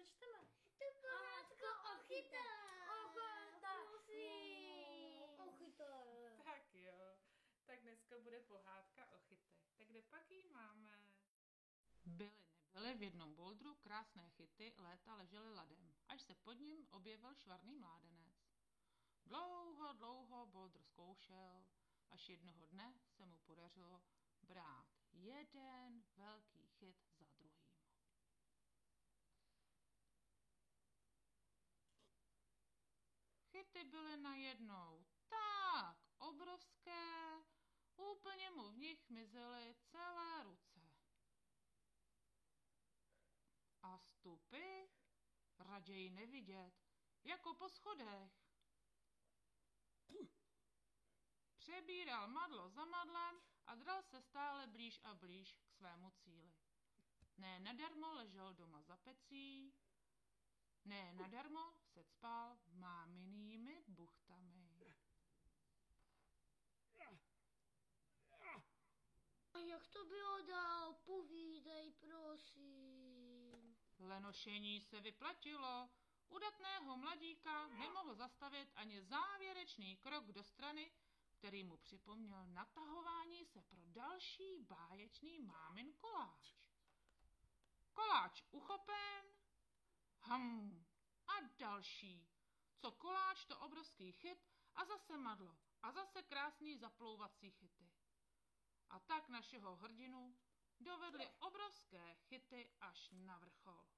přečteme. Tu pohádku o chytě. Ochytá. Tak jo, tak dneska bude pohádka o chytech. Tak kde pak jí máme? Nebyly v jednom bouldru krásné chyty léta ležely ladem, až se pod ním objevil švarný mládenec. Dlouho bouldr zkoušel, až jednoho dne se mu podařilo brát jeden velký chyt za druhým. Chyty byly najednou tak obrovské, úplně mu v nich mizely celé ruce. A stupy raději nevidět, jako po schodech. Přebíral madlo za madlem a dral se stále blíž a blíž k svému cíli. Ne nadarmo ležel doma za pecí, ne nadarmo se cpal máminými buchtami. A jak to bylo dál? Povídej, prosím. Lenošení se vyplatilo. Udatného mladíka nemohl zastavit ani závěrečný krok do strany, který mu připomněl natahování se pro další báječný mámin koláč. Koláč uchopen, a další. Co koláč, to obrovský chyt a zase madlo a zase krásný zaplouvací chyty. A tak našeho hrdinu dovedli obrovské chyty až na vrchol.